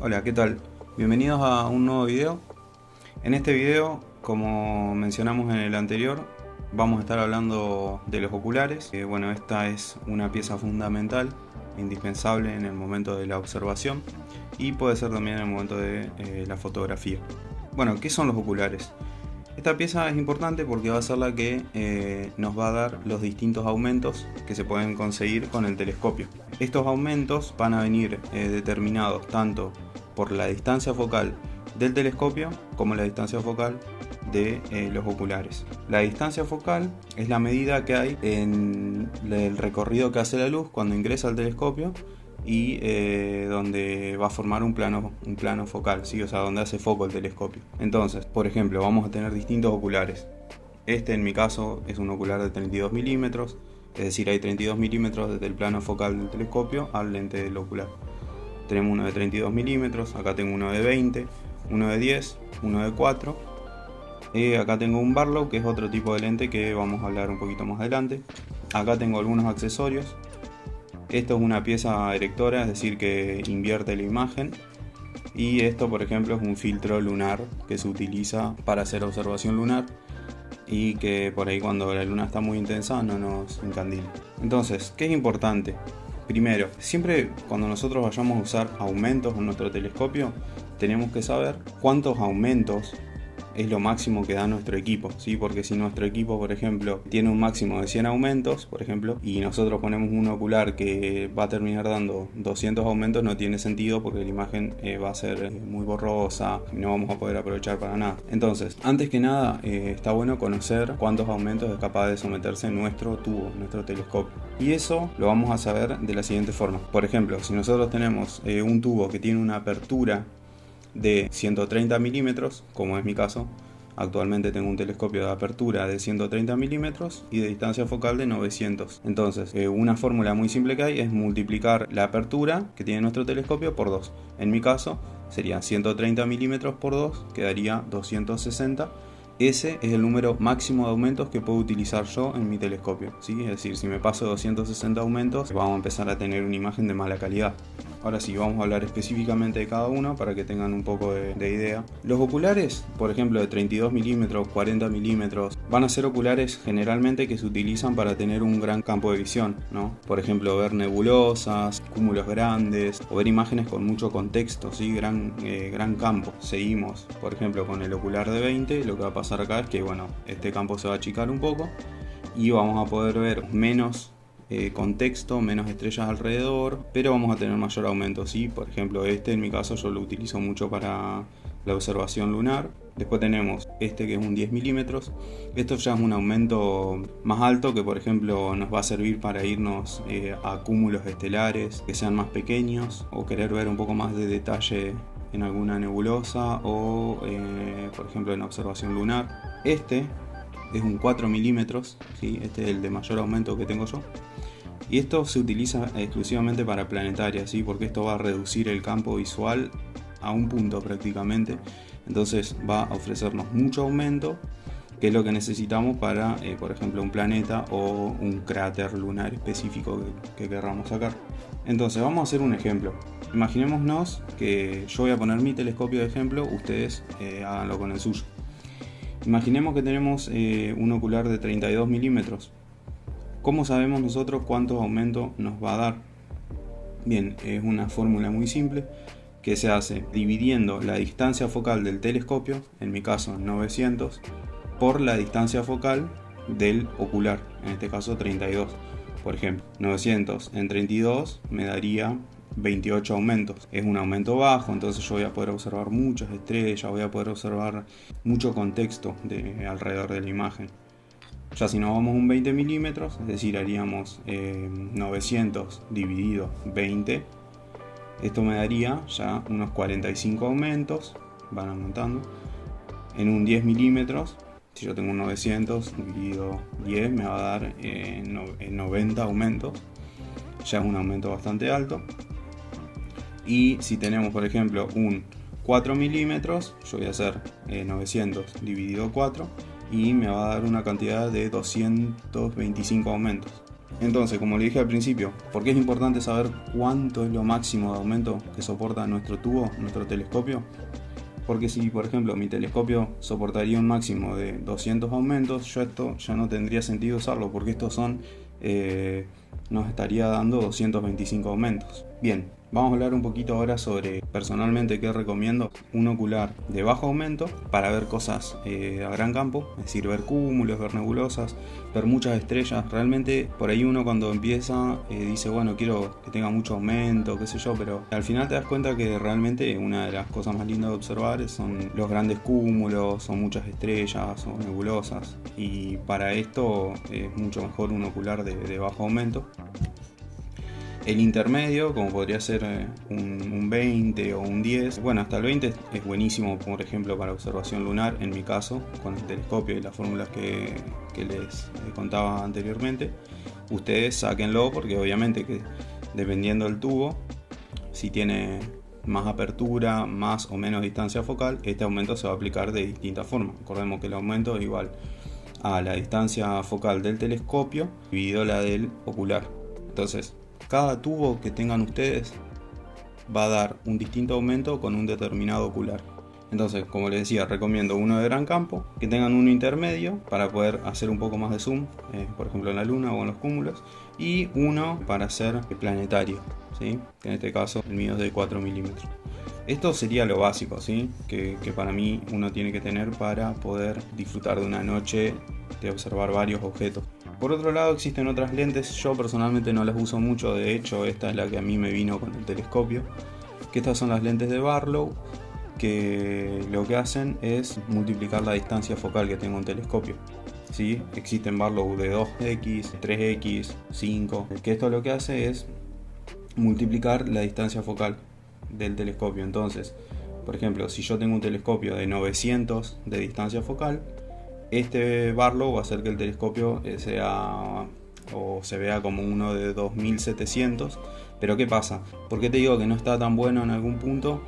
Hola, ¿qué tal? Bienvenidos a un nuevo video. En este video, como mencionamos en el anterior, vamos a estar hablando de los oculares. Bueno, esta es una pieza fundamental, indispensable en el momento de la observación y puede ser también en el momento de la fotografía. Bueno, ¿qué son los oculares? Esta pieza es importante porque va a ser la que nos va a dar los distintos aumentos que se pueden conseguir con el telescopio. Estos aumentos van a venir determinados tanto por la distancia focal del telescopio como la distancia focal de los oculares. La distancia focal es la medida que hay en el recorrido que hace la luz cuando ingresa al telescopio y donde va a formar un plano focal, ¿sí? O sea, donde hace foco el telescopio. Entonces, por ejemplo, vamos a tener distintos oculares. Este en mi caso es un ocular de 32 milímetros, es decir, hay 32 milímetros desde el plano focal del telescopio al lente del ocular. Tenemos uno de 32 milímetros, acá tengo uno de 20, uno de 10, uno de 4. Acá tengo un Barlow, que es otro tipo de lente que vamos a hablar un poquito más adelante. Acá tengo algunos accesorios. Esto es una pieza erectora, es decir, que invierte la imagen. Y esto, por ejemplo, es un filtro lunar que se utiliza para hacer observación lunar y que por ahí cuando la luna está muy intensa no nos encandila. Entonces, ¿qué es importante? Primero, siempre cuando nosotros vayamos a usar aumentos en nuestro telescopio, tenemos que saber cuántos aumentos es lo máximo que da nuestro equipo, ¿sí? Porque si nuestro equipo, por ejemplo, tiene un máximo de 100 aumentos, por ejemplo, y nosotros ponemos un ocular que va a terminar dando 200 aumentos, no tiene sentido porque la imagen va a ser muy borrosa y no vamos a poder aprovechar para nada. Entonces, antes que nada, está bueno conocer cuántos aumentos es capaz de someterse nuestro tubo, nuestro telescopio. Y eso lo vamos a saber de la siguiente forma. Por ejemplo, si nosotros tenemos un tubo que tiene una apertura de 130 milímetros, como es mi caso. Actualmente tengo un telescopio de apertura de 130 milímetros y de distancia focal de 900. Entonces, una fórmula muy simple que hay es multiplicar la apertura que tiene nuestro telescopio por 2. En mi caso, sería 130 milímetros por 2, quedaría 260. Ese es el número máximo de aumentos que puedo utilizar yo en mi telescopio, ¿sí? Es decir, si me paso 260 aumentos, vamos a empezar a tener una imagen de mala calidad. Ahora sí, vamos a hablar específicamente de cada uno para que tengan un poco de idea. Los oculares, por ejemplo, de 32 milímetros, 40 milímetros, van a ser oculares generalmente que se utilizan para tener un gran campo de visión, ¿no? Por ejemplo, ver nebulosas, cúmulos grandes o ver imágenes con mucho contexto, ¿sí? Gran campo. Seguimos, por ejemplo, con el ocular de 20, lo que va a pasar acá es que, bueno, este campo se va a achicar un poco y vamos a poder ver menos contexto, menos estrellas alrededor, pero vamos a tener mayor aumento, ¿sí? Por ejemplo, este en mi caso yo lo utilizo mucho para la observación lunar. Después tenemos este que es un 10 milímetros. Esto ya es un aumento más alto que, por ejemplo, nos va a servir para irnos a cúmulos estelares que sean más pequeños o querer ver un poco más de detalle en alguna nebulosa o, por ejemplo, en observación lunar. Este es un 4 milímetros, ¿sí? Este es el de mayor aumento que tengo yo. Y esto se utiliza exclusivamente para planetarias, ¿sí? Porque esto va a reducir el campo visual a un punto prácticamente. Entonces va a ofrecernos mucho aumento, que es lo que necesitamos para, por ejemplo, un planeta o un cráter lunar específico que querramos sacar. Entonces vamos a hacer un ejemplo. Imaginémonos que yo voy a poner mi telescopio de ejemplo, ustedes háganlo con el suyo. Imaginemos que tenemos un ocular de 32 milímetros. ¿Cómo sabemos nosotros cuántos aumentos nos va a dar? Bien, es una fórmula muy simple que se hace dividiendo la distancia focal del telescopio, en mi caso 900, por la distancia focal del ocular, en este caso 32. Por ejemplo, 900 en 32 me daría 28 aumentos. Es un aumento bajo, entonces yo voy a poder observar muchas estrellas, voy a poder observar mucho contexto alrededor de la imagen. Ya si nos vamos a un 20 milímetros, es decir, haríamos 900 dividido 20, esto me daría ya unos 45 aumentos, van aumentando. En un 10 milímetros, si yo tengo un 900 dividido 10, me va a dar 90 aumentos, ya es un aumento bastante alto. Y si tenemos, por ejemplo, un 4 milímetros, yo voy a hacer 900 dividido 4 y me va a dar una cantidad de 225 aumentos. Entonces, como le dije al principio, ¿por qué es importante saber cuánto es lo máximo de aumento que soporta nuestro tubo, nuestro telescopio? Porque si, por ejemplo, mi telescopio soportaría un máximo de 200 aumentos, yo esto ya no tendría sentido usarlo, porque estos son, nos estaría dando 225 aumentos. Bien, vamos a hablar un poquito ahora sobre personalmente qué recomiendo. Un ocular de bajo aumento para ver cosas a gran campo, es decir, ver cúmulos, ver nebulosas, ver muchas estrellas. Realmente por ahí uno cuando empieza dice, bueno, quiero que tenga mucho aumento, qué sé yo, pero al final te das cuenta que realmente una de las cosas más lindas de observar son los grandes cúmulos, son muchas estrellas o nebulosas, y para esto es mucho mejor un ocular de bajo aumento. El intermedio, como podría ser un 20 o un 10, bueno, hasta el 20 es buenísimo, por ejemplo, para observación lunar, en mi caso, con el telescopio y las fórmulas que les contaba anteriormente. Ustedes sáquenlo porque obviamente que dependiendo del tubo, si tiene más apertura, más o menos distancia focal, este aumento se va a aplicar de distinta forma. Recordemos que el aumento es igual a la distancia focal del telescopio dividido la del ocular. Entonces, cada tubo que tengan ustedes va a dar un distinto aumento con un determinado ocular. Entonces, como les decía, recomiendo uno de gran campo, que tengan uno intermedio para poder hacer un poco más de zoom, por ejemplo en la luna o en los cúmulos, y uno para hacer planetario, ¿sí? Que en este caso el mío es de 4 milímetros. Esto sería lo básico, ¿sí? que para mí uno tiene que tener para poder disfrutar de una noche de observar varios objetos. Por otro lado, existen otras lentes, yo personalmente no las uso mucho, de hecho esta es la que a mí me vino con el telescopio, que estas son las lentes de Barlow, que lo que hacen es multiplicar la distancia focal que tenga un telescopio. ¿Sí? Existen Barlow de 2x, 3x, 5, que esto lo que hace es multiplicar la distancia focal del telescopio. Entonces, por ejemplo, si yo tengo un telescopio de 900 de distancia focal, este Barlow va a hacer que el telescopio sea o se vea como uno de 2700. Pero ¿qué pasa? ¿Por qué te digo que no está tan bueno en algún punto?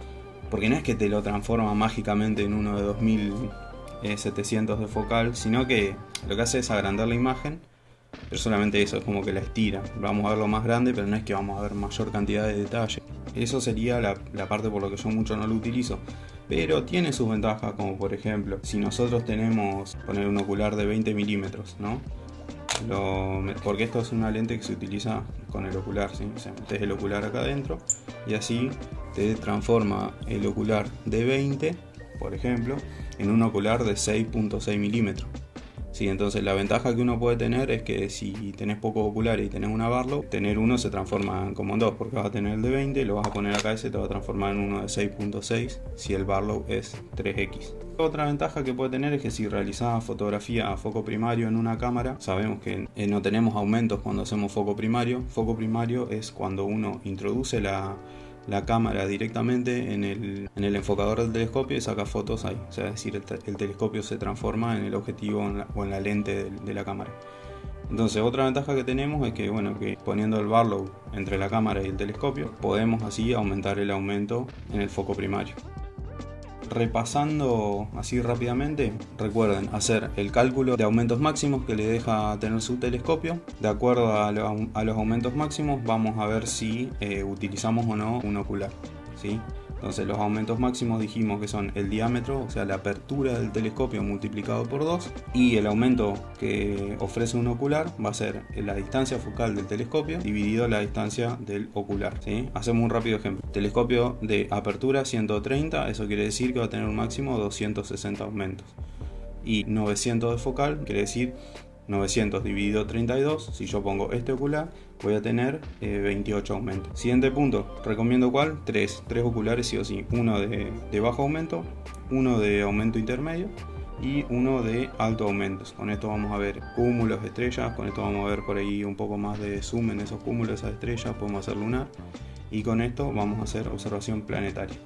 Porque no es que te lo transforma mágicamente en uno de 2700 de focal, sino que lo que hace es agrandar la imagen, pero solamente eso, es como que la estira. Vamos a verlo más grande, pero no es que vamos a ver mayor cantidad de detalle. Eso sería la parte por la que yo mucho no lo utilizo. Pero tiene sus ventajas, como por ejemplo, si nosotros tenemos, poner un ocular de 20 milímetros, ¿no? Porque esto es una lente que se utiliza con el ocular, ¿sí? O sea, metes el ocular acá adentro y así te transforma el ocular de 20, por ejemplo, en un ocular de 6.6 milímetros. Sí, entonces la ventaja que uno puede tener es que si tenés pocos oculares y tenés una Barlow, tener uno se transforma como en dos, porque vas a tener el de 20, lo vas a poner acá y se te va a transformar en uno de 6.6 si el Barlow es 3x. Otra ventaja que puede tener es que si realizás fotografía a foco primario en una cámara, sabemos que no tenemos aumentos cuando hacemos foco primario. Foco primario es cuando uno introduce la cámara directamente en el enfocador del telescopio y saca fotos ahí. O sea, es decir, el telescopio se transforma en el objetivo o en la lente de la cámara. Entonces, otra ventaja que tenemos es que, bueno, que poniendo el Barlow entre la cámara y el telescopio, podemos así aumentar el aumento en el foco primario. Repasando así rápidamente, recuerden hacer el cálculo de aumentos máximos que le deja tener su telescopio. De acuerdo a los aumentos máximos vamos a ver si utilizamos o no un ocular, ¿sí? Entonces los aumentos máximos dijimos que son el diámetro, o sea la apertura del telescopio multiplicado por 2, y el aumento que ofrece un ocular va a ser la distancia focal del telescopio dividido la distancia del ocular, ¿sí? Hacemos un rápido ejemplo. Telescopio de apertura 130, eso quiere decir que va a tener un máximo de 260 aumentos. Y 900 de focal, quiere decir 900 dividido 32, si yo pongo este ocular voy a tener 28 aumentos. Siguiente punto, recomiendo cuál, tres oculares sí o sí, uno de bajo aumento, uno de aumento intermedio y uno de alto aumento. Con esto vamos a ver cúmulos, estrellas, con esto vamos a ver por ahí un poco más de zoom en esos cúmulos, esas estrellas, podemos hacer lunar, y con esto vamos a hacer observación planetaria.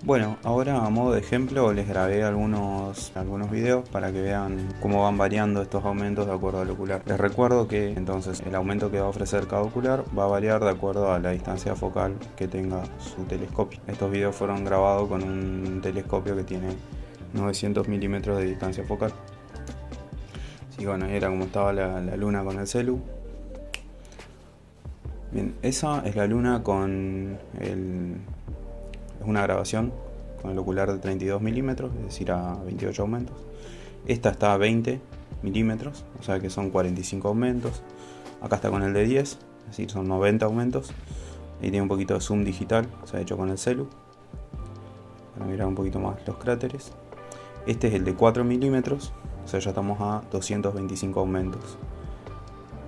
Bueno, ahora a modo de ejemplo les grabé algunos videos para que vean cómo van variando estos aumentos de acuerdo al ocular. Les recuerdo que entonces el aumento que va a ofrecer cada ocular va a variar de acuerdo a la distancia focal que tenga su telescopio. Estos videos fueron grabados con un telescopio que tiene 900 milímetros de distancia focal. Sí, bueno, era como estaba la luna con el celu. Bien, esa es la luna con el... es una grabación con el ocular de 32 milímetros, es decir, a 28 aumentos. Esta está a 20 milímetros, o sea que son 45 aumentos. Acá está con el de 10, es decir, son 90 aumentos. Y tiene un poquito de zoom digital, se ha hecho con el celu, para mirar un poquito más los cráteres. Este es el de 4 milímetros, o sea, ya estamos a 225 aumentos.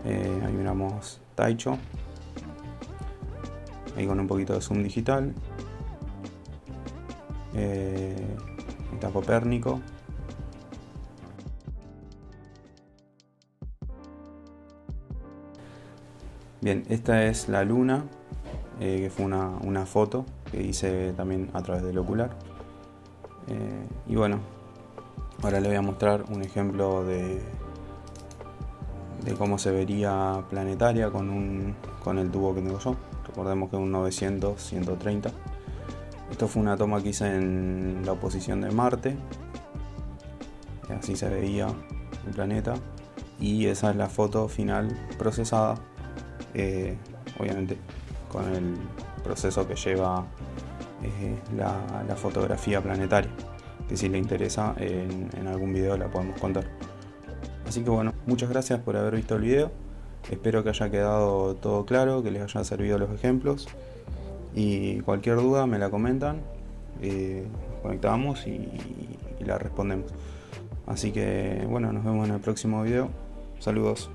Ahí miramos Taicho, ahí con un poquito de zoom digital. Está Copérnico. Bien, esta es la luna, que fue una foto que hice también a través del ocular. Y bueno, ahora les voy a mostrar un ejemplo de cómo se vería planetaria con el tubo que tengo yo. Recordemos que es un 900-130. Esto fue una toma que hice en la oposición de Marte. Así se veía el planeta. Y esa es la foto final procesada. Obviamente con el proceso que lleva la fotografía planetaria, que si le interesa en algún video la podemos contar. Así que bueno, muchas gracias por haber visto el video, espero que haya quedado todo claro, que les haya servido los ejemplos, y cualquier duda me la comentan, conectamos y la respondemos. Así que bueno, nos vemos en el próximo video, saludos.